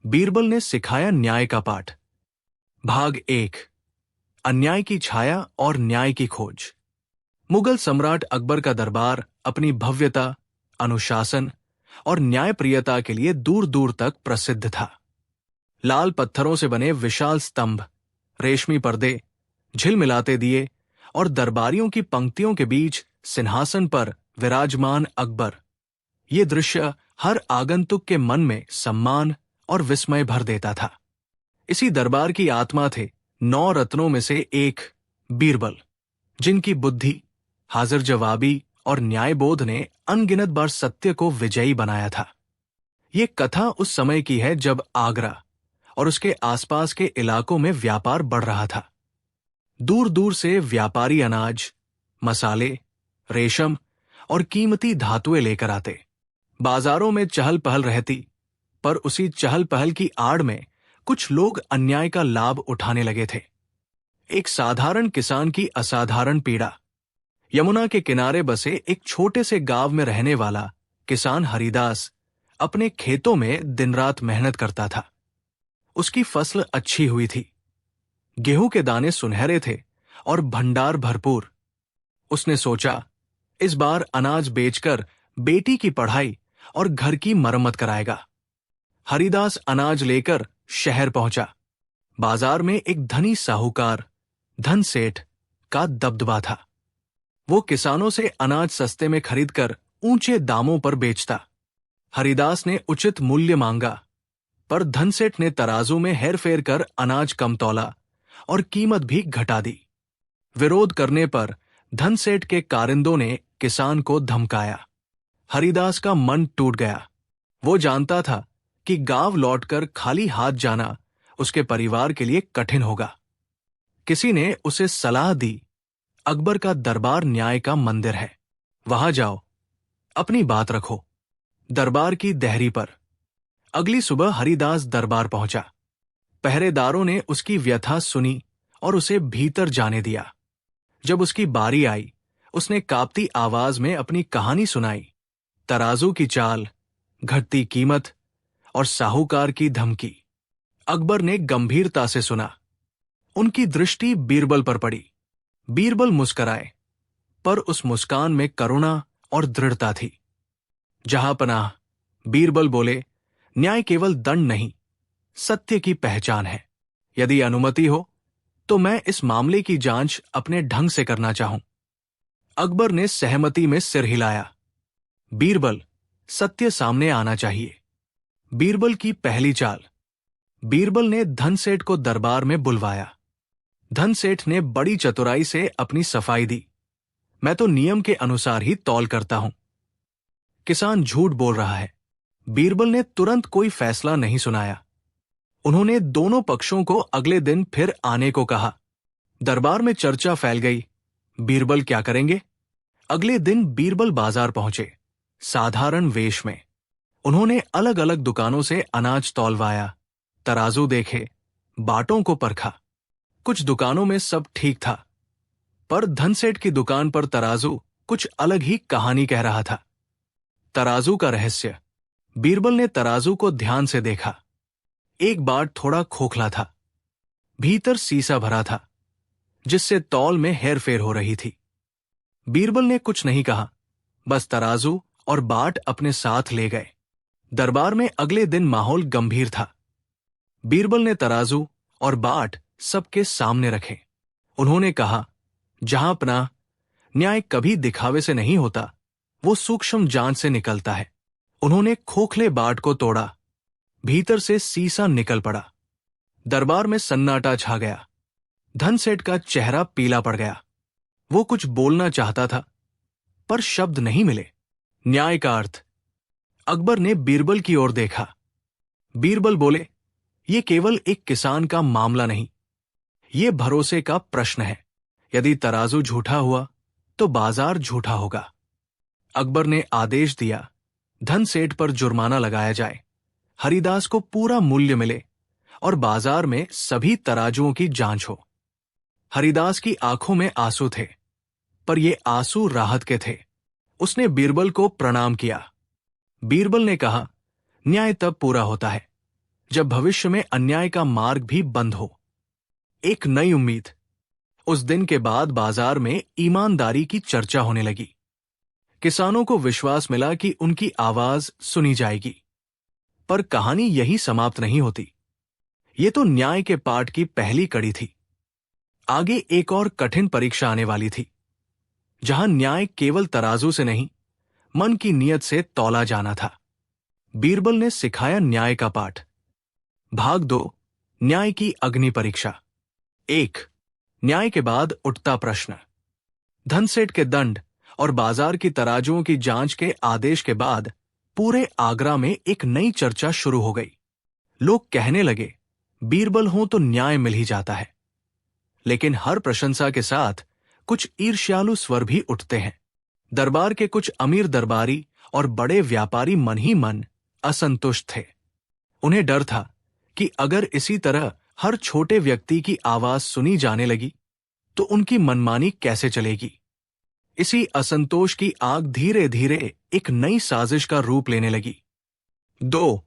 बीरबल ने सिखाया न्याय का पाठ। भाग 1। अन्याय की छाया और न्याय की खोज। मुगल सम्राट अकबर का दरबार अपनी भव्यता, अनुशासन और न्यायप्रियता के लिए दूर दूर तक प्रसिद्ध था। लाल पत्थरों से बने विशाल स्तंभ, रेशमी पर्दे, झिलमिलाते दिए और दरबारियों की पंक्तियों के बीच सिंहासन पर विराजमान अकबर, ये दृश्य हर आगंतुक के मन में सम्मान और विस्मय भर देता था। इसी दरबार की आत्मा थे 9 रत्नों में से एक बीरबल, जिनकी बुद्धि, हाजिर जवाबी और न्यायबोध ने अनगिनत बार सत्य को विजयी बनाया था। ये कथा उस समय की है जब आगरा और उसके आसपास के इलाकों में व्यापार बढ़ रहा था। दूर दूर से व्यापारी अनाज, मसाले, रेशम और कीमती धातुएं लेकर आते। बाजारों में चहल पहल रहती, पर उसी चहल पहल की आड़ में कुछ लोग अन्याय का लाभ उठाने लगे थे। एक साधारण किसान की असाधारण पीड़ा। यमुना के किनारे बसे एक छोटे से गांव में रहने वाला किसान हरिदास अपने खेतों में दिन रात मेहनत करता था। उसकी फसल अच्छी हुई थी, गेहूं के दाने सुनहरे थे और भंडार भरपूर। उसने सोचा, इस बार अनाज बेचकर बेटी की पढ़ाई और घर की मरम्मत कराएगा। हरिदास अनाज लेकर शहर पहुंचा। बाजार में एक धनी साहूकार, धन सेठ का दबदबा था। वो किसानों से अनाज सस्ते में खरीदकर ऊंचे दामों पर बेचता। हरिदास ने उचित मूल्य मांगा, पर धन सेठ ने तराजू में हेरफेर कर अनाज कम तौला और कीमत भी घटा दी। विरोध करने पर धन सेठ के कारिंदों ने किसान को धमकाया। हरिदास का मन टूट गया। वो जानता था कि गांव लौटकर खाली हाथ जाना उसके परिवार के लिए कठिन होगा। किसी ने उसे सलाह दी, अकबर का दरबार न्याय का मंदिर है, वहां जाओ, अपनी बात रखो। दरबार की देहरी पर। अगली सुबह हरिदास दरबार पहुंचा। पहरेदारों ने उसकी व्यथा सुनी और उसे भीतर जाने दिया। जब उसकी बारी आई, उसने कांपती आवाज में अपनी कहानी सुनाई। तराजू की चाल, घटती कीमत और साहूकार की धमकी। अकबर ने गंभीरता से सुना। उनकी दृष्टि बीरबल पर पड़ी। बीरबल मुस्कराए, पर उस मुस्कान में करुणा और दृढ़ता थी। जहांपनाह, बीरबल बोले, न्याय केवल दंड नहीं, सत्य की पहचान है। यदि अनुमति हो तो मैं इस मामले की जांच अपने ढंग से करना चाहूं। अकबर ने सहमति में सिर हिलाया। बीरबल, सत्य सामने आना चाहिए। बीरबल की पहली चाल। बीरबल ने धन सेठ को दरबार में बुलवाया। धन सेठ ने बड़ी चतुराई से अपनी सफाई दी। मैं तो नियम के अनुसार ही तौल करता हूं। किसान झूठ बोल रहा है। बीरबल ने तुरंत कोई फैसला नहीं सुनाया। उन्होंने दोनों पक्षों को अगले दिन फिर आने को कहा। दरबार में चर्चा फैल गई, बीरबल क्या करेंगे? अगले दिन बीरबल बाजार पहुंचे, साधारण वेश में। उन्होंने अलग अलग दुकानों से अनाज तौलवाया, तराजू देखे, बाटों को परखा। कुछ दुकानों में सब ठीक था, पर धन सेठ की दुकान पर तराजू कुछ अलग ही कहानी कह रहा था। तराजू का रहस्य। बीरबल ने तराजू को ध्यान से देखा। एक बाट थोड़ा खोखला था, भीतर सीसा भरा था, जिससे तौल में हेरफेर हो रही थी। बीरबल ने कुछ नहीं कहा, बस तराजू और बाट अपने साथ ले गए। दरबार में अगले दिन माहौल गंभीर था। बीरबल ने तराजू और बाट सबके सामने रखे। उन्होंने कहा, जहांपनाह, न्याय कभी दिखावे से नहीं होता, वो सूक्ष्म जांच से निकलता है। उन्होंने खोखले बाट को तोड़ा। भीतर से सीसा निकल पड़ा। दरबार में सन्नाटा छा गया। धन सेठ का चेहरा पीला पड़ गया। वो कुछ बोलना चाहता था, पर शब्द नहीं मिले। न्याय का अर्थ। अकबर ने बीरबल की ओर देखा। बीरबल बोले, ये केवल एक किसान का मामला नहीं, ये भरोसे का प्रश्न है। यदि तराजू झूठा हुआ तो बाजार झूठा होगा। अकबर ने आदेश दिया, धन सेठ पर जुर्माना लगाया जाए, हरिदास को पूरा मूल्य मिले और बाजार में सभी तराजुओं की जांच हो। हरिदास की आंखों में आंसू थे, पर ये आंसू राहत के थे। उसने बीरबल को प्रणाम किया। बीरबल ने कहा, न्याय तब पूरा होता है जब भविष्य में अन्याय का मार्ग भी बंद हो। एक नई उम्मीद। उस दिन के बाद बाजार में ईमानदारी की चर्चा होने लगी। किसानों को विश्वास मिला कि उनकी आवाज सुनी जाएगी। पर कहानी यही समाप्त नहीं होती। ये तो न्याय के पाठ की पहली कड़ी थी। आगे एक और कठिन परीक्षा आने वाली थी, जहां न्याय केवल तराजू से नहीं, मन की नीयत से तौला जाना था। बीरबल ने सिखाया न्याय का पाठ। भाग 2, न्याय की अग्नि परीक्षा। 1, न्याय के बाद उठता प्रश्न। धनसेठ के दंड और बाजार की तराजुओं की जांच के आदेश के बाद पूरे आगरा में एक नई चर्चा शुरू हो गई। लोग कहने लगे, बीरबल हो तो न्याय मिल ही जाता है। लेकिन हर प्रशंसा के साथ कुछ ईर्ष्यालु स्वर भी उठते हैं। दरबार के कुछ अमीर दरबारी और बड़े व्यापारी मन ही मन असंतुष्ट थे। उन्हें डर था कि अगर इसी तरह हर छोटे व्यक्ति की आवाज सुनी जाने लगी तो उनकी मनमानी कैसे चलेगी। इसी असंतोष की आग धीरे धीरे एक नई साजिश का रूप लेने लगी। 2,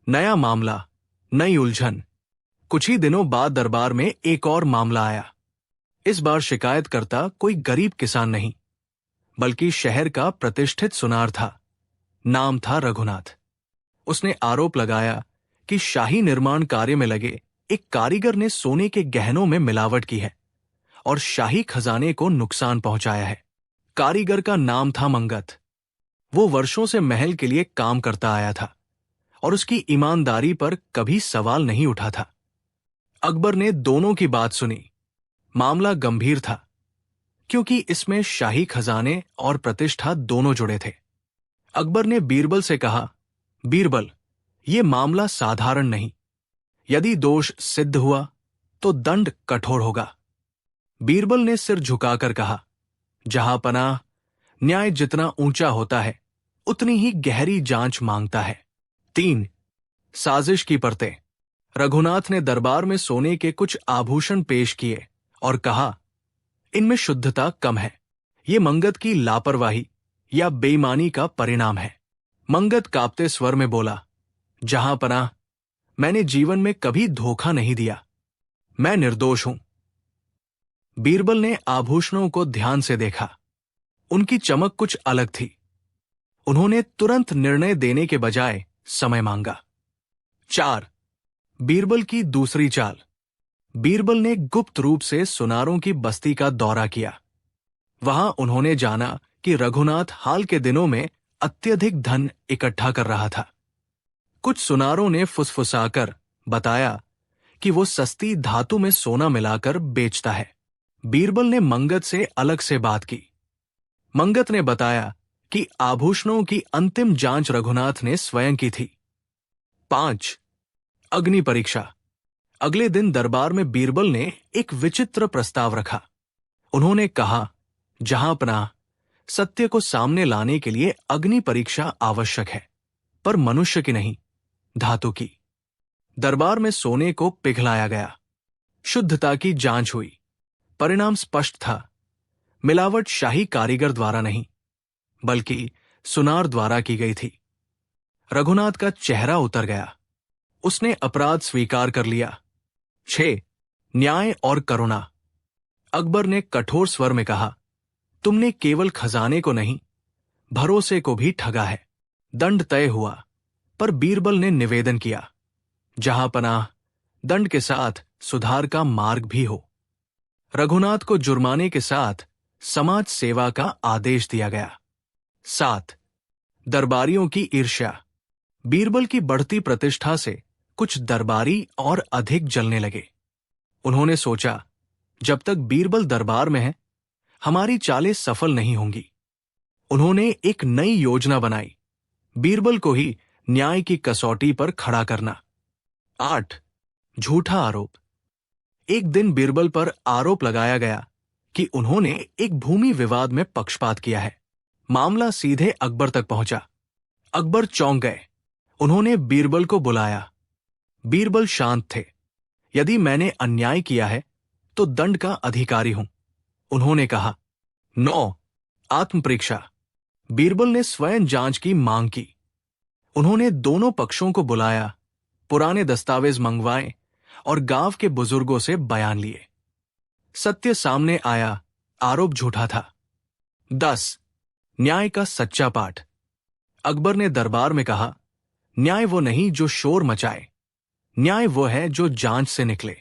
नया मामला, नई उलझन। कुछ ही दिनों बाद दरबार में एक और मामला आया। इस बार शिकायतकर्ता कोई गरीब किसान नहीं, बल्कि शहर का प्रतिष्ठित सुनार था। नाम था रघुनाथ। उसने आरोप लगाया कि शाही निर्माण कार्य में लगे एक कारीगर ने सोने के गहनों में मिलावट की है और शाही खजाने को नुकसान पहुंचाया है। कारीगर का नाम था मंगत। वो वर्षों से महल के लिए काम करता आया था और उसकी ईमानदारी पर कभी सवाल नहीं उठा था। अकबर ने दोनों की बात सुनी। मामला गंभीर था, क्योंकि इसमें शाही खजाने और प्रतिष्ठा दोनों जुड़े थे। अकबर ने बीरबल से कहा, बीरबल, ये मामला साधारण नहीं। यदि दोष सिद्ध हुआ तो दंड कठोर होगा। बीरबल ने सिर झुकाकर कहा, जहां पनाह, न्याय जितना ऊंचा होता है उतनी ही गहरी जांच मांगता है। 3, साजिश की परतें। रघुनाथ ने दरबार में सोने के कुछ आभूषण पेश किए और कहा, इनमें शुद्धता कम है। ये मंगत की लापरवाही या बेईमानी का परिणाम है। मंगत कांपते स्वर में बोला, जहां पनाह, मैंने जीवन में कभी धोखा नहीं दिया। मैं निर्दोष हूं। बीरबल ने आभूषणों को ध्यान से देखा। उनकी चमक कुछ अलग थी। उन्होंने तुरंत निर्णय देने के बजाय समय मांगा। 4, बीरबल की दूसरी चाल। बीरबल ने गुप्त रूप से सुनारों की बस्ती का दौरा किया। वहां उन्होंने जाना कि रघुनाथ हाल के दिनों में अत्यधिक धन इकट्ठा कर रहा था। कुछ सुनारों ने फुसफुसाकर बताया कि वो सस्ती धातु में सोना मिलाकर बेचता है। बीरबल ने मंगत से अलग से बात की। मंगत ने बताया कि आभूषणों की अंतिम जांच रघुनाथ ने स्वयं की थी। 5, अग्नि परीक्षा। अगले दिन दरबार में बीरबल ने एक विचित्र प्रस्ताव रखा। उन्होंने कहा, जहां पनाह, सत्य को सामने लाने के लिए अग्नि परीक्षा आवश्यक है, पर मनुष्य की नहीं, धातु की। दरबार में सोने को पिघलाया गया। शुद्धता की जांच हुई। परिणाम स्पष्ट था। मिलावट शाही कारीगर द्वारा नहीं, बल्कि सुनार द्वारा की गई थी। रघुनाथ का चेहरा उतर गया। उसने अपराध स्वीकार कर लिया। 6, न्याय और करुणा। अकबर ने कठोर स्वर में कहा, तुमने केवल खजाने को नहीं, भरोसे को भी ठगा है। दंड तय हुआ, पर बीरबल ने निवेदन किया, जहां पनाह, दंड के साथ सुधार का मार्ग भी हो। रघुनाथ को जुर्माने के साथ समाज सेवा का आदेश दिया गया। 7, दरबारियों की ईर्ष्या। बीरबल की बढ़ती प्रतिष्ठा से कुछ दरबारी और अधिक जलने लगे। उन्होंने सोचा, जब तक बीरबल दरबार में है, हमारी चालें सफल नहीं होंगी। उन्होंने एक नई योजना बनाई, बीरबल को ही न्याय की कसौटी पर खड़ा करना। 8, झूठा आरोप। एक दिन बीरबल पर आरोप लगाया गया कि उन्होंने एक भूमि विवाद में पक्षपात किया है। मामला सीधे अकबर तक पहुंचा। अकबर चौंक गए। उन्होंने बीरबल को बुलाया। बीरबल शांत थे। यदि मैंने अन्याय किया है तो दंड का अधिकारी हूं, उन्होंने कहा। 9, आत्मपरीक्षा। बीरबल ने स्वयं जांच की मांग की। उन्होंने दोनों पक्षों को बुलाया, पुराने दस्तावेज मंगवाए और गांव के बुजुर्गों से बयान लिए। सत्य सामने आया, आरोप झूठा था। 10 न्याय का सच्चा पाठ। अकबर ने दरबार में कहा, न्याय वो नहीं जो शोर मचाए, न्याय वो है जो जांच से निकले।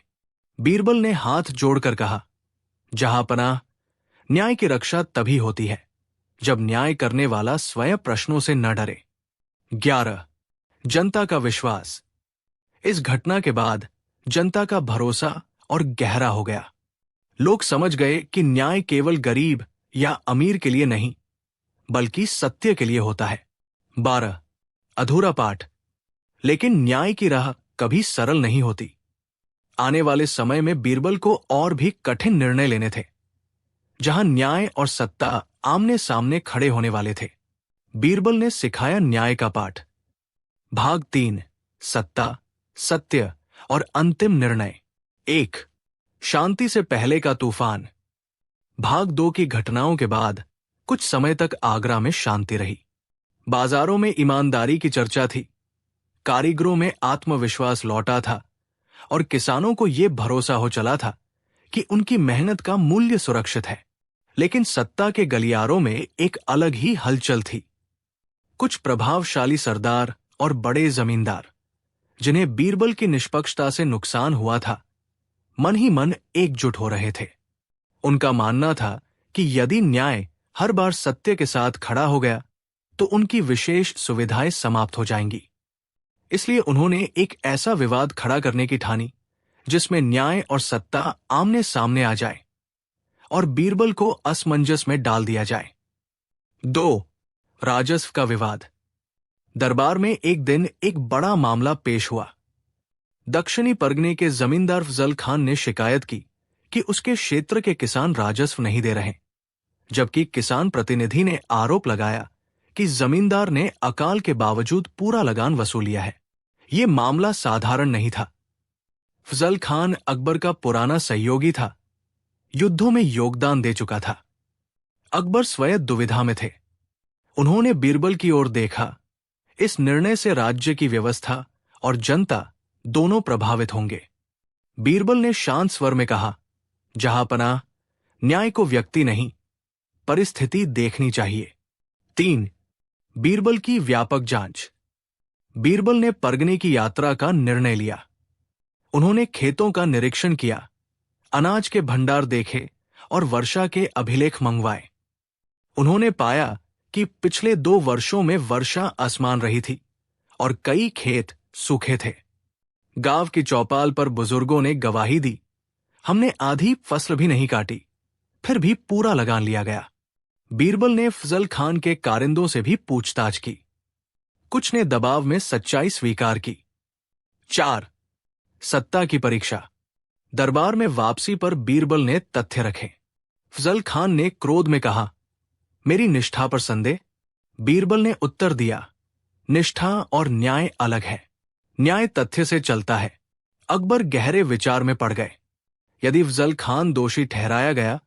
बीरबल ने हाथ जोड़कर कहा, जहांपनाह, न्याय की रक्षा तभी होती है जब न्याय करने वाला स्वयं प्रश्नों से न डरे। 11 जनता का विश्वास। इस घटना के बाद जनता का भरोसा और गहरा हो गया। लोग समझ गए कि न्याय केवल गरीब या अमीर के लिए नहीं, बल्कि सत्य के लिए होता है। 12 अधूरा पाठ। लेकिन न्याय की राह कभी सरल नहीं होती। आने वाले समय में बीरबल को और भी कठिन निर्णय लेने थे, जहां न्याय और सत्ता आमने सामने खड़े होने वाले थे। बीरबल ने सिखाया न्याय का पाठ। भाग 3 सत्ता, सत्य और अंतिम निर्णय। 1 शांति से पहले का तूफान। भाग 2 की घटनाओं के बाद कुछ समय तक आगरा में शांति रही। बाजारों में ईमानदारी की चर्चा थी, कारीगरों में आत्मविश्वास लौटा था और किसानों को यह भरोसा हो चला था कि उनकी मेहनत का मूल्य सुरक्षित है। लेकिन सत्ता के गलियारों में एक अलग ही हलचल थी। कुछ प्रभावशाली सरदार और बड़े जमींदार, जिन्हें बीरबल की निष्पक्षता से नुकसान हुआ था, मन ही मन एकजुट हो रहे थे। उनका मानना था कि यदि न्याय हर बार सत्य के साथ खड़ा हो गया तो उनकी विशेष सुविधाएं समाप्त हो जाएंगी। इसलिए उन्होंने एक ऐसा विवाद खड़ा करने की ठानी जिसमें न्याय और सत्ता आमने सामने आ जाए और बीरबल को असमंजस में डाल दिया जाए। 2 राजस्व का विवाद। दरबार में एक दिन एक बड़ा मामला पेश हुआ। दक्षिणी परगने के जमींदार फजल खान ने शिकायत की कि उसके क्षेत्र के किसान राजस्व नहीं दे रहे, जबकि किसान प्रतिनिधि ने आरोप लगाया कि जमींदार ने अकाल के बावजूद पूरा लगान वसूल लिया है। यह मामला साधारण नहीं था। फजल खान अकबर का पुराना सहयोगी था, युद्धों में योगदान दे चुका था। अकबर स्वयं दुविधा में थे। उन्होंने बीरबल की ओर देखा। इस निर्णय से राज्य की व्यवस्था और जनता दोनों प्रभावित होंगे। बीरबल ने शांत स्वर में कहा, जहांपनाह, न्याय को व्यक्ति नहीं, परिस्थिति देखनी चाहिए। 3 बीरबल की व्यापक जांच। बीरबल ने परगने की यात्रा का निर्णय लिया। उन्होंने खेतों का निरीक्षण किया, अनाज के भंडार देखे और वर्षा के अभिलेख मंगवाए। उन्होंने पाया कि पिछले 2 वर्षों में वर्षा असमान रही थी और कई खेत सूखे थे। गांव की चौपाल पर बुजुर्गों ने गवाही दी, हमने आधी फसल भी नहीं काटी, फिर भी पूरा लगान लिया गया। बीरबल ने फजल खान के कारिंदों से भी पूछताछ की। कुछ ने दबाव में सच्चाई स्वीकार की। 4 सत्ता की परीक्षा। दरबार में वापसी पर बीरबल ने तथ्य रखे। फजल खान ने क्रोध में कहा, मेरी निष्ठा पर संदेह। बीरबल ने उत्तर दिया, निष्ठा और न्याय अलग है। न्याय तथ्य से चलता है। अकबर गहरे विचार में पड़ गए। यदि फजल खान दोषी ठहराया गया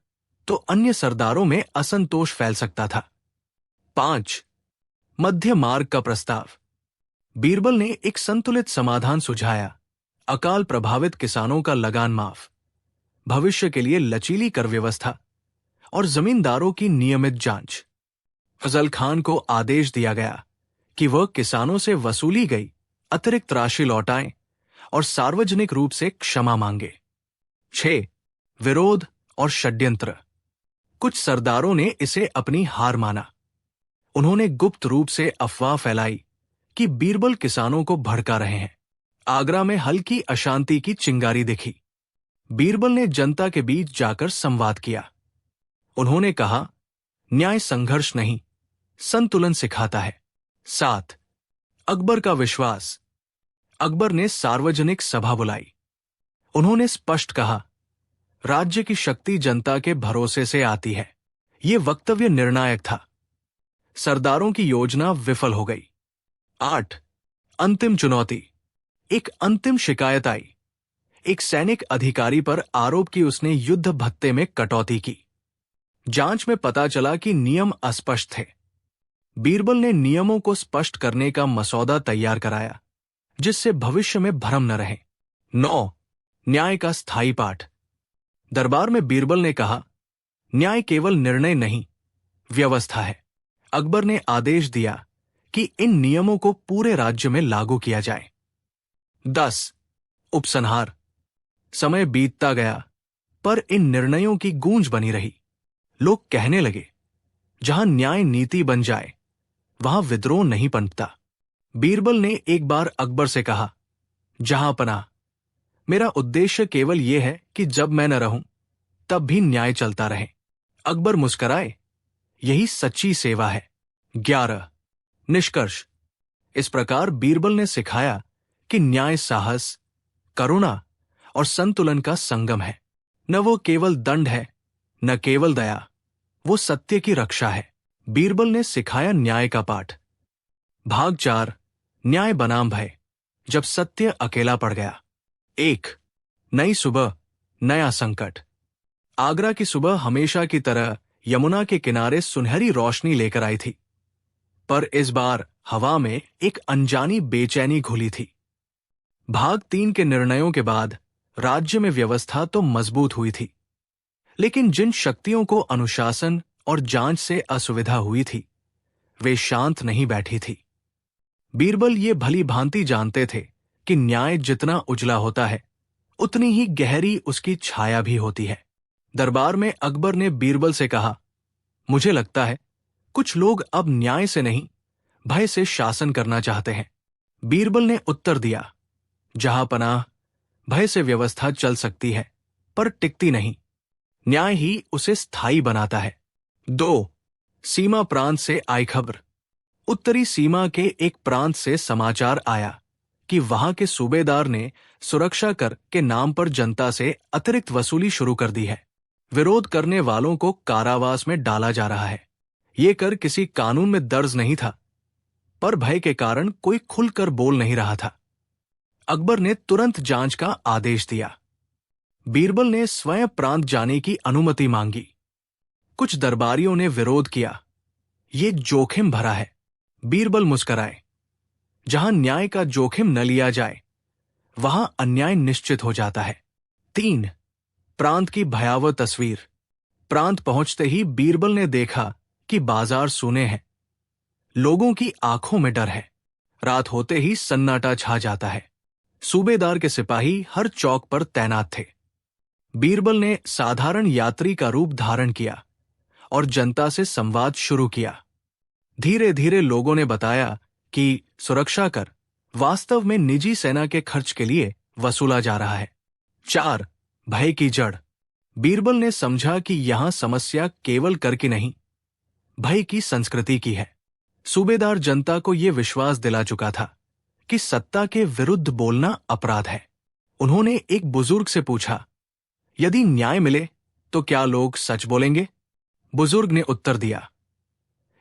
तो अन्य सरदारों में असंतोष फैल सकता था। 5 मध्य मार्ग का प्रस्ताव। बीरबल ने एक संतुलित समाधान सुझाया, अकाल प्रभावित किसानों का लगान माफ, भविष्य के लिए लचीली कर व्यवस्था और जमींदारों की नियमित जांच। फजल खान को आदेश दिया गया कि वह किसानों से वसूली गई अतिरिक्त राशि लौटाएं और सार्वजनिक रूप से क्षमा मांगे। 6 विरोध और षड्यंत्र। कुछ सरदारों ने इसे अपनी हार माना। उन्होंने गुप्त रूप से अफवाह फैलाई कि बीरबल किसानों को भड़का रहे हैं। आगरा में हल्की अशांति की चिंगारी दिखी। बीरबल ने जनता के बीच जाकर संवाद किया। उन्होंने कहा, न्याय संघर्ष नहीं, संतुलन सिखाता है। 7 अकबर का विश्वास। अकबर ने सार्वजनिक सभा बुलाई। उन्होंने स्पष्ट कहा, राज्य की शक्ति जनता के भरोसे से आती है। यह वक्तव्य निर्णायक था। सरदारों की योजना विफल हो गई। 8 अंतिम चुनौती। एक अंतिम शिकायत आई। एक सैनिक अधिकारी पर आरोप कि उसने युद्ध भत्ते में कटौती की। जांच में पता चला कि नियम अस्पष्ट थे। बीरबल ने नियमों को स्पष्ट करने का मसौदा तैयार कराया, जिससे भविष्य में भ्रम न रहे। 9. न्याय का स्थायी पाठ। दरबार में बीरबल ने कहा, न्याय केवल निर्णय नहीं, व्यवस्था है। अकबर ने आदेश दिया कि इन नियमों को पूरे राज्य में लागू किया जाए। 10. उपसंहार। समय बीतता गया, पर इन निर्णयों की गूंज बनी रही। लोग कहने लगे, जहां न्याय नीति बन जाए वहां विद्रोह नहीं पनपता। बीरबल ने एक बार अकबर से कहा, जहांपनाह, मेरा उद्देश्य केवल यह है कि जब मैं न रहूं तब भी न्याय चलता रहे। अकबर मुस्कराए, यही सच्ची सेवा है। 11. निष्कर्ष। इस प्रकार बीरबल ने सिखाया कि न्याय साहस, करुणा और संतुलन का संगम है। न वो केवल दंड है, न केवल दया, वो सत्य की रक्षा है। बीरबल ने सिखाया न्याय का पाठ। भाग 4. न्याय बनाम भय, जब सत्य अकेला पड़ गया। 1. नई सुबह, नया संकट। आगरा की सुबह हमेशा की तरह यमुना के किनारे सुनहरी रोशनी लेकर आई थी, पर इस बार हवा में एक अनजानी बेचैनी घुली थी। भाग 3 के निर्णयों के बाद राज्य में व्यवस्था तो मजबूत हुई थी, लेकिन जिन शक्तियों को अनुशासन और जांच से असुविधा हुई थी, वे शांत नहीं बैठी थी। बीरबल ये भली भांति जानते थे कि न्याय जितना उजला होता है, उतनी ही गहरी उसकी छाया भी होती है। दरबार में अकबर ने बीरबल से कहा, मुझे लगता है कुछ लोग अब न्याय से नहीं, भय से शासन करना चाहते हैं। बीरबल ने उत्तर दिया, जहांपनाह, भय से व्यवस्था चल सकती है, पर टिकती नहीं। न्याय ही उसे स्थायी बनाता है। 2. सीमा प्रांत से आई खबर। उत्तरी सीमा के एक प्रांत से समाचार आया कि वहां के सूबेदार ने सुरक्षा कर के नाम पर जनता से अतिरिक्त वसूली शुरू कर दी है। विरोध करने वालों को कारावास में डाला जा रहा है। ये कर किसी कानून में दर्ज नहीं था, पर भय के कारण कोई खुलकर बोल नहीं रहा था। अकबर ने तुरंत जांच का आदेश दिया। बीरबल ने स्वयं प्रांत जाने की अनुमति मांगी। कुछ दरबारियों ने विरोध किया, ये जोखिम भरा है। बीरबल मुस्कराए, जहां न्याय का जोखिम न लिया जाए वहां अन्याय निश्चित हो जाता है। 3. प्रांत की भयावह तस्वीर। प्रांत पहुंचते ही बीरबल ने देखा कि बाजार सूने हैं। लोगों की आंखों में डर है। रात होते ही सन्नाटा छा जाता है। सूबेदार के सिपाही हर चौक पर तैनात थे। बीरबल ने साधारण यात्री का रूप धारण किया और जनता से संवाद शुरू किया। धीरे धीरे लोगों ने बताया कि सुरक्षा कर वास्तव में निजी सेना के खर्च के लिए वसूला जा रहा है। 4. भय की जड़। बीरबल ने समझा कि यहां समस्या केवल कर की नहीं, भय की संस्कृति की है। सूबेदार जनता को यह विश्वास दिला चुका था कि सत्ता के विरुद्ध बोलना अपराध है। उन्होंने एक बुजुर्ग से पूछा, यदि न्याय मिले तो क्या लोग सच बोलेंगे? बुजुर्ग ने उत्तर दिया,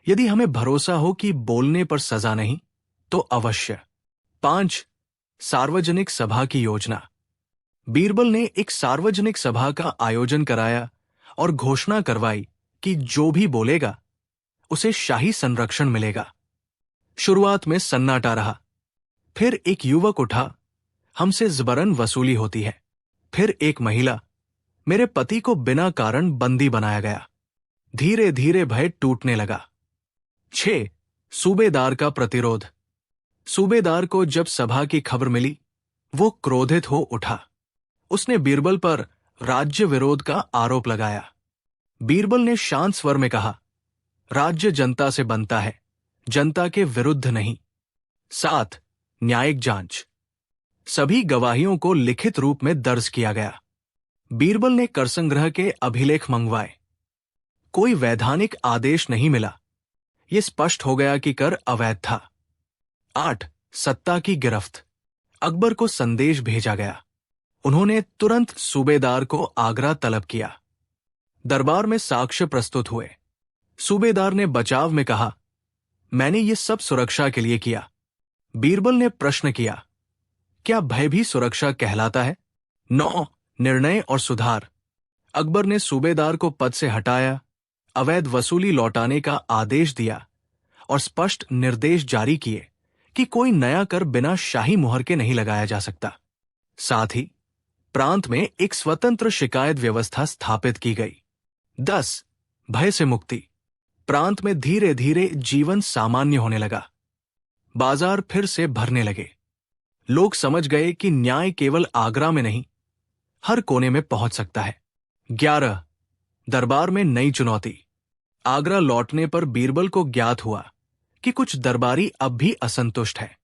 यदि हमें भरोसा हो कि बोलने पर सजा नहीं तो अवश्य। 5. सार्वजनिक सभा की योजना। बीरबल ने एक सार्वजनिक सभा का आयोजन कराया और घोषणा करवाई कि जो भी बोलेगा उसे शाही संरक्षण मिलेगा। शुरुआत में सन्नाटा रहा। फिर एक युवक उठा, हमसे जबरन वसूली होती है। फिर एक महिला, मेरे पति को बिना कारण बंदी बनाया गया। धीरे धीरे भय टूटने लगा। 6. सूबेदार का प्रतिरोध। सूबेदार को जब सभा की खबर मिली, वो क्रोधित हो उठा। उसने बीरबल पर राज्य विरोध का आरोप लगाया। बीरबल ने शांत स्वर में कहा, राज्य जनता से बनता है, जनता के विरुद्ध नहीं। 7. न्यायिक जांच। सभी गवाहियों को लिखित रूप में दर्ज किया गया। बीरबल ने कर संग्रह के अभिलेख मंगवाए। कोई वैधानिक आदेश नहीं मिला। यह स्पष्ट हो गया कि कर अवैध था। 8. सत्ता की गिरफ्त। अकबर को संदेश भेजा गया। उन्होंने तुरंत सूबेदार को आगरा तलब किया। दरबार में साक्ष्य प्रस्तुत हुए। सूबेदार ने बचाव में कहा, मैंने ये सब सुरक्षा के लिए किया। बीरबल ने प्रश्न किया, क्या भय भी सुरक्षा कहलाता है? 9. निर्णय और सुधार। अकबर ने सूबेदार को पद से हटाया, अवैध वसूली लौटाने का आदेश दिया और स्पष्ट निर्देश जारी किए कि कोई नया कर बिना शाही मुहर के नहीं लगाया जा सकता। साथ ही प्रांत में एक स्वतंत्र शिकायत व्यवस्था स्थापित की गई। 10. भय से मुक्ति। प्रांत में धीरे धीरे जीवन सामान्य होने लगा। बाजार फिर से भरने लगे। लोग समझ गए कि न्याय केवल आगरा में नहीं, हर कोने में पहुंच सकता है। 11. दरबार में नई चुनौती। आगरा लौटने पर बीरबल को ज्ञात हुआ कि कुछ दरबारी अब भी असंतुष्ट हैं।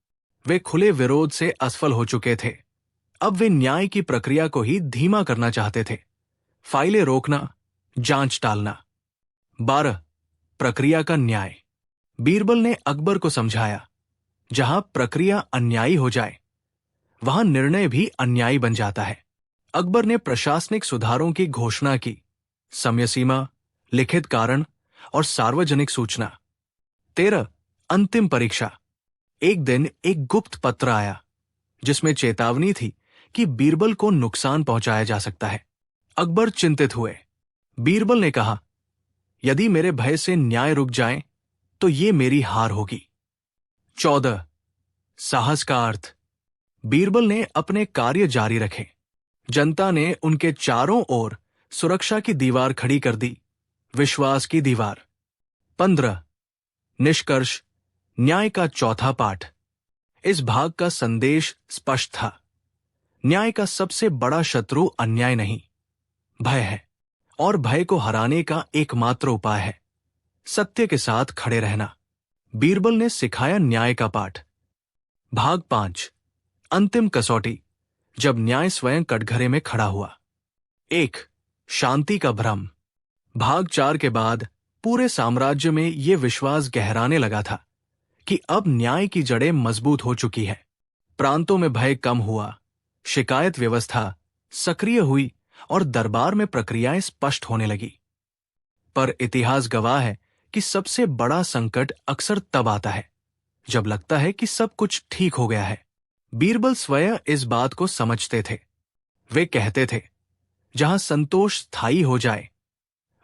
वे खुले विरोध से असफल हो चुके थे। अब वे न्याय की प्रक्रिया को ही धीमा करना चाहते थे। फाइलें रोकना, जांच टालना। 12. प्रक्रिया का न्याय। बीरबल ने अकबर को समझाया, जहां प्रक्रिया अन्यायी हो जाए, वहां निर्णय भी अन्यायी बन जाता है। अकबर ने प्रशासनिक सुधारों की घोषणा की। समय सीमा, लिखित कारण और सार्वजनिक सूचना। 13. अंतिम परीक्षा। एक दिन एक गुप्त पत्र आया जिसमें चेतावनी थी कि बीरबल को नुकसान पहुंचाया जा सकता है। अकबर चिंतित हुए। बीरबल ने कहा, यदि मेरे भय से न्याय रुक जाए तो ये मेरी हार होगी। 14. साहस का अर्थ। बीरबल ने अपने कार्य जारी रखे। जनता ने उनके चारों ओर सुरक्षा की दीवार खड़ी कर दी, विश्वास की दीवार। 15. निष्कर्ष। न्याय का चौथा पाठ। इस भाग का संदेश स्पष्ट था। न्याय का सबसे बड़ा शत्रु अन्याय नहीं, भय है, और भय को हराने का एकमात्र उपाय है सत्य के साथ खड़े रहना। बीरबल ने सिखाया न्याय का पाठ। भाग 5। अंतिम कसौटी, जब न्याय स्वयं कटघरे में खड़ा हुआ। 1. शांति का भ्रम। भाग 4 के बाद पूरे साम्राज्य में यह विश्वास गहराने लगा था कि अब न्याय की जड़ें मजबूत हो चुकी है। प्रांतों में भय कम हुआ, शिकायत व्यवस्था सक्रिय हुई और दरबार में प्रक्रियाएं स्पष्ट होने लगी। पर इतिहास गवाह है कि सबसे बड़ा संकट अक्सर तब आता है जब लगता है कि सब कुछ ठीक हो गया है। बीरबल स्वयं इस बात को समझते थे। वे कहते थे, जहां संतोष स्थायी हो जाए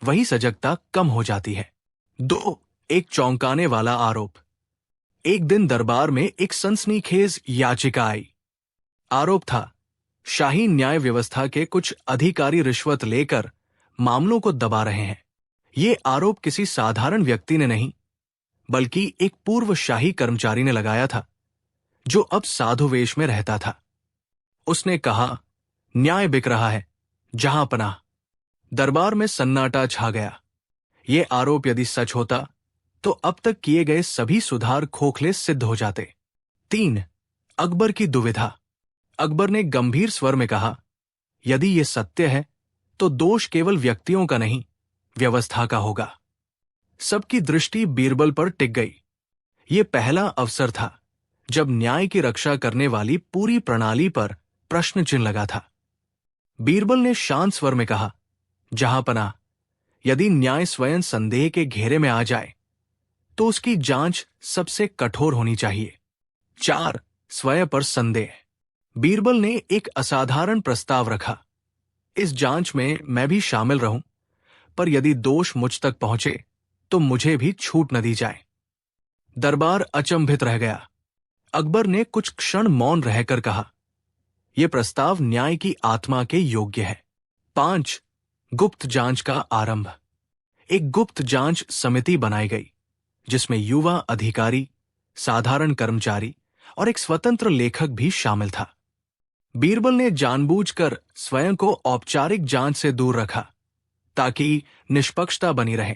वही सजगता कम हो जाती है। 2. एक चौंकाने वाला आरोप। एक दिन दरबार में एक सनसनीखेज याचिका आई। आरोप था, शाही न्याय व्यवस्था के कुछ अधिकारी रिश्वत लेकर मामलों को दबा रहे हैं। ये आरोप किसी साधारण व्यक्ति ने नहीं, बल्कि एक पूर्व शाही कर्मचारी ने लगाया था, जो अब साधु वेश में रहता था। उसने कहा, न्याय बिक रहा है, जहां पनाह। दरबार में सन्नाटा छा गया। ये आरोप यदि सच होता तो अब तक किए गए सभी सुधार खोखले सिद्ध हो जाते। 3. अकबर की दुविधा। अकबर ने गंभीर स्वर में कहा, यदि ये सत्य है तो दोष केवल व्यक्तियों का नहीं, व्यवस्था का होगा। सबकी दृष्टि बीरबल पर टिक गई। ये पहला अवसर था जब न्याय की रक्षा करने वाली पूरी प्रणाली पर प्रश्न चिन्ह लगा था। बीरबल ने शांत स्वर में कहा, जहां पनाह, यदि न्याय स्वयं संदेह के घेरे में आ जाए तो उसकी जांच सबसे कठोर होनी चाहिए। 4. स्वयं पर संदेह। बीरबल ने एक असाधारण प्रस्ताव रखा। इस जांच में मैं भी शामिल रहूं, पर यदि दोष मुझ तक पहुंचे तो मुझे भी छूट न दी जाए। दरबार अचंभित रह गया। अकबर ने कुछ क्षण मौन रहकर कहा, यह प्रस्ताव न्याय की आत्मा के योग्य है। 5. गुप्त जांच का आरंभ। एक गुप्त जांच समिति बनाई गई जिसमें युवा अधिकारी, साधारण कर्मचारी और एक स्वतंत्र लेखक भी शामिल था। बीरबल ने जानबूझकर स्वयं को औपचारिक जांच से दूर रखा ताकि निष्पक्षता बनी रहे।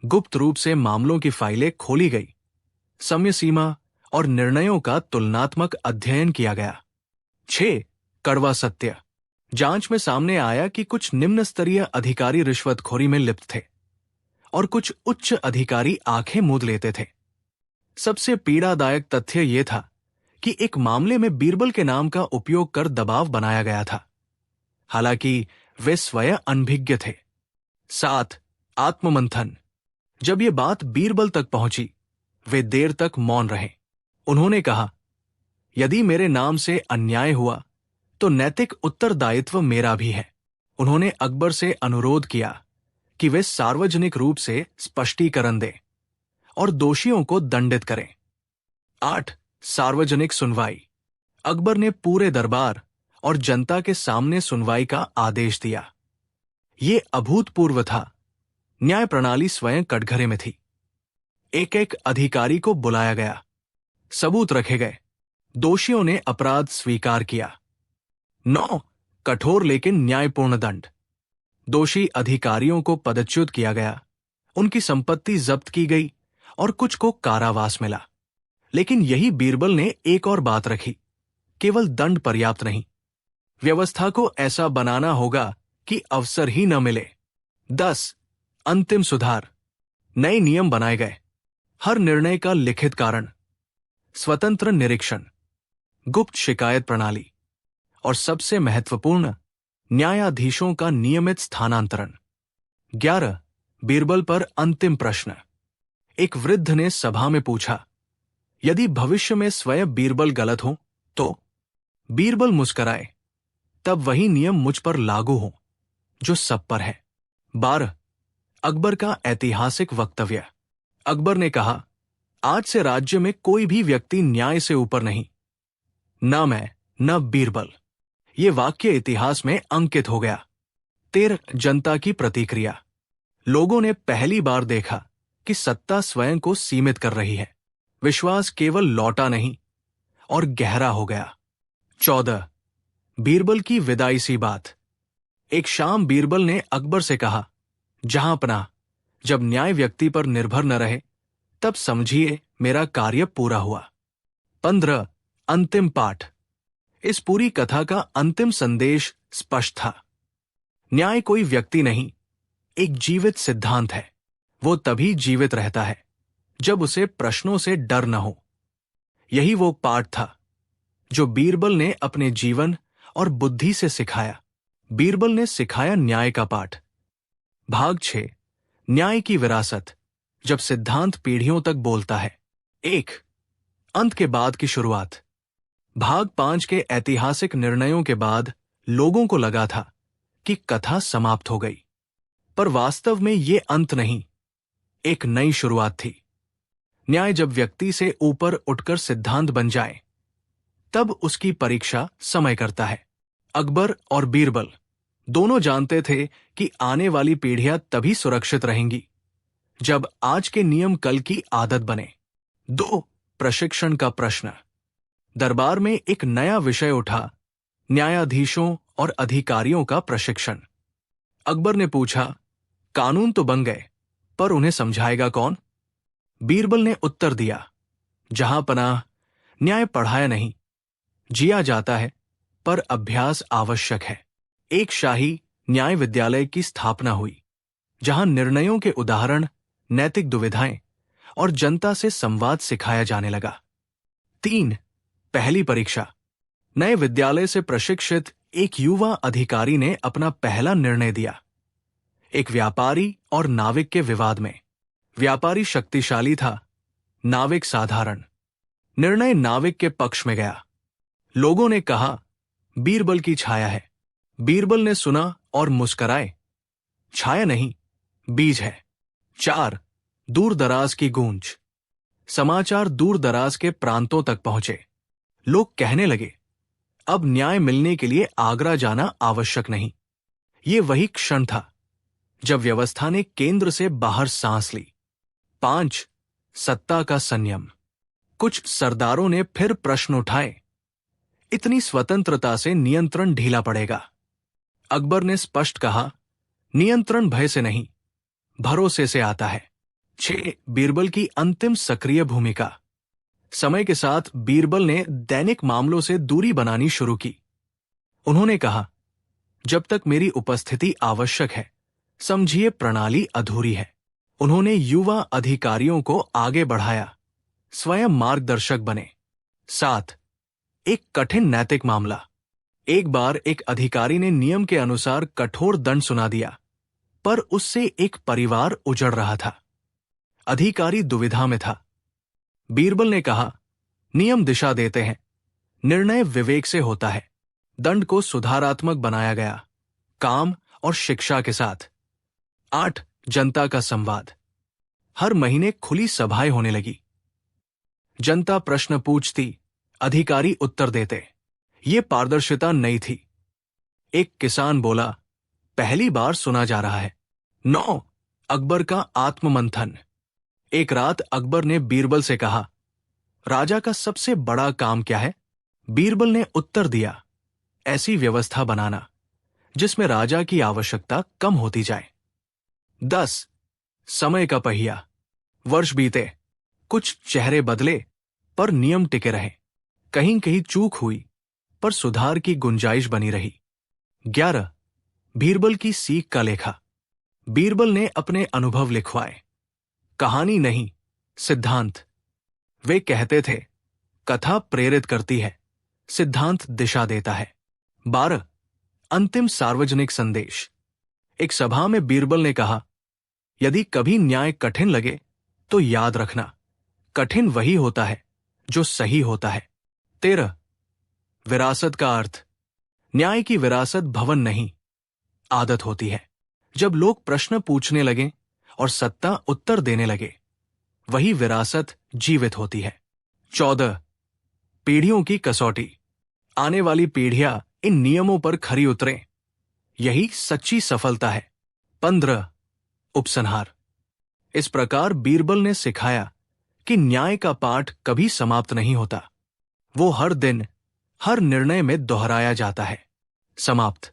गुप्त रूप से मामलों की फाइलें खोली गई, समय सीमा और निर्णयों का तुलनात्मक अध्ययन किया गया। 6. कड़वा सत्य। जांच में सामने आया कि कुछ निम्न स्तरीय अधिकारी रिश्वतखोरी में लिप्त थे और कुछ उच्च अधिकारी आंखें मूंद लेते थे। सबसे पीड़ादायक तथ्य यह था कि एक मामले में बीरबल के नाम का उपयोग कर दबाव बनाया गया था, हालांकि वे स्वयं अनभिज्ञ थे। 7. आत्ममंथन। जब यह बात बीरबल तक पहुंची, वे देर तक मौन रहे। उन्होंने कहा, यदि मेरे नाम से अन्याय हुआ तो नैतिक उत्तरदायित्व मेरा भी है। उन्होंने अकबर से अनुरोध किया कि वे सार्वजनिक रूप से स्पष्टीकरण दें और दोषियों को दंडित करें। 8. सार्वजनिक सुनवाई। अकबर ने पूरे दरबार और जनता के सामने सुनवाई का आदेश दिया। ये अभूतपूर्व था। न्याय प्रणाली स्वयं कटघरे में थी। एक एक अधिकारी को बुलाया गया, सबूत रखे गए, दोषियों ने अपराध स्वीकार किया। 9 कठोर लेकिन न्यायपूर्ण दंड। दोषी अधिकारियों को पदच्युत किया गया, उनकी संपत्ति जब्त की गई और कुछ को कारावास मिला। लेकिन यही बीरबल ने एक और बात रखी, केवल दंड पर्याप्त नहीं, व्यवस्था को ऐसा बनाना होगा कि अवसर ही न मिले। 10 अंतिम सुधार। नए नियम बनाए गए, हर निर्णय का लिखित कारण, स्वतंत्र निरीक्षण, गुप्त शिकायत प्रणाली और सबसे महत्वपूर्ण, न्यायाधीशों का नियमित स्थानांतरण। 11 बीरबल पर अंतिम प्रश्न। एक वृद्ध ने सभा में पूछा, यदि भविष्य में स्वयं बीरबल गलत हो तो? बीरबल मुस्कराए, तब वही नियम मुझ पर लागू हो जो सब पर है। 12 अकबर का ऐतिहासिक वक्तव्य। अकबर ने कहा, आज से राज्य में कोई भी व्यक्ति न्याय से ऊपर नहीं, न मैं न बीरबल। ये वाक्य इतिहास में अंकित हो गया। 13 जनता की प्रतिक्रिया। लोगों ने पहली बार देखा कि सत्ता स्वयं को सीमित कर रही है। विश्वास केवल लौटा नहीं और गहरा हो गया। 14 बीरबल की विदाई सी बात। एक शाम बीरबल ने अकबर से कहा, जहां पनाह, जब न्याय व्यक्ति पर निर्भर न रहे तब समझिए मेरा कार्य पूरा हुआ। 15 अंतिम पाठ। इस पूरी कथा का अंतिम संदेश स्पष्ट था। न्याय कोई व्यक्ति नहीं, एक जीवित सिद्धांत है। वो तभी जीवित रहता है जब उसे प्रश्नों से डर न हो। यही वो पाठ था जो बीरबल ने अपने जीवन और बुद्धि से सिखाया। बीरबल ने सिखाया न्याय का पाठ। भाग 6 न्याय की विरासत, जब सिद्धांत पीढ़ियों तक बोलता है। 1 अंत के बाद की शुरुआत। भाग 5 के ऐतिहासिक निर्णयों के बाद लोगों को लगा था कि कथा समाप्त हो गई, पर वास्तव में ये अंत नहीं, एक नई शुरुआत थी। न्याय जब व्यक्ति से ऊपर उठकर सिद्धांत बन जाए, तब उसकी परीक्षा समय करता है। अकबर और बीरबल दोनों जानते थे कि आने वाली पीढ़ियां तभी सुरक्षित रहेंगी जब आज के नियम कल की आदत बने। 2 प्रशिक्षण का प्रश्न। दरबार में एक नया विषय उठा, न्यायाधीशों और अधिकारियों का प्रशिक्षण। अकबर ने पूछा, कानून तो बन गए, पर उन्हें समझाएगा कौन? बीरबल ने उत्तर दिया, जहां पनाह, न्याय पढ़ाया नहीं, जिया जाता है, पर अभ्यास आवश्यक है। एक शाही न्याय विद्यालय की स्थापना हुई, जहां निर्णयों के उदाहरण, नैतिक दुविधाएं और जनता से संवाद सिखाया जाने लगा। 3 पहली परीक्षा। नए विद्यालय से प्रशिक्षित एक युवा अधिकारी ने अपना पहला निर्णय दिया। एक व्यापारी और नाविक के विवाद में। व्यापारी शक्तिशाली था, नाविक साधारण। निर्णय नाविक के पक्ष में गया। लोगों ने कहा, बीरबल की छाया है। बीरबल ने सुना और मुस्कराए, छाया नहीं, बीज है। 4 दूर दराज की गूंज। समाचार दूर दराज के प्रांतों तक पहुंचे। लोग कहने लगे, अब न्याय मिलने के लिए आगरा जाना आवश्यक नहीं। ये वही क्षण था जब व्यवस्था ने केंद्र से बाहर सांस ली। 5 सत्ता का संयम। कुछ सरदारों ने फिर प्रश्न उठाए, इतनी स्वतंत्रता से नियंत्रण ढीला पड़ेगा। अकबर ने स्पष्ट कहा, नियंत्रण भय से नहीं, भरोसे से आता है। 6 बीरबल की अंतिम सक्रिय भूमिका। समय के साथ बीरबल ने दैनिक मामलों से दूरी बनानी शुरू की। उन्होंने कहा, जब तक मेरी उपस्थिति आवश्यक है, समझिए प्रणाली अधूरी है। उन्होंने युवा अधिकारियों को आगे बढ़ाया, स्वयं मार्गदर्शक बने। 7 एक कठिन नैतिक मामला। एक बार एक अधिकारी ने नियम के अनुसार कठोर दंड सुना दिया, पर उससे एक परिवार उजड़ रहा था। अधिकारी दुविधा में था। बीरबल ने कहा, नियम दिशा देते हैं, निर्णय विवेक से होता है। दंड को सुधारात्मक बनाया गया, काम और शिक्षा के साथ। 8 जनता का संवाद। हर महीने खुली सभाएं होने लगी। जनता प्रश्न पूछती, अधिकारी उत्तर देते। ये पारदर्शिता नई थी। एक किसान बोला, पहली बार सुना जा रहा है। 9 अकबर का आत्ममंथन। एक रात अकबर ने बीरबल से कहा, राजा का सबसे बड़ा काम क्या है? बीरबल ने उत्तर दिया, ऐसी व्यवस्था बनाना जिसमें राजा की आवश्यकता कम होती जाए। 10 समय का पहिया। वर्ष बीते, कुछ चेहरे बदले पर नियम टिके रहे। कहीं कहीं चूक हुई पर सुधार की गुंजाइश बनी रही। 11 बीरबल की सीख का लेखा। बीरबल ने अपने अनुभव लिखवाए। कहानी नहीं, सिद्धांत। वे कहते थे, कथा प्रेरित करती है, सिद्धांत दिशा देता है। 12 अंतिम सार्वजनिक संदेश। एक सभा में बीरबल ने कहा, यदि कभी न्याय कठिन लगे तो याद रखना, कठिन वही होता है जो सही होता है। 13 विरासत का अर्थ। न्याय की विरासत भवन नहीं, आदत होती है। जब लोग प्रश्न पूछने लगे और सत्ता उत्तर देने लगे, वही विरासत जीवित होती है। 14 पीढ़ियों की कसौटी। आने वाली पीढ़ियां इन नियमों पर खरी उतरें, यही सच्ची सफलता है। 15 उपसंहार। इस प्रकार बीरबल ने सिखाया कि न्याय का पाठ कभी समाप्त नहीं होता। वो हर दिन, हर निर्णय में दोहराया जाता है। समाप्त।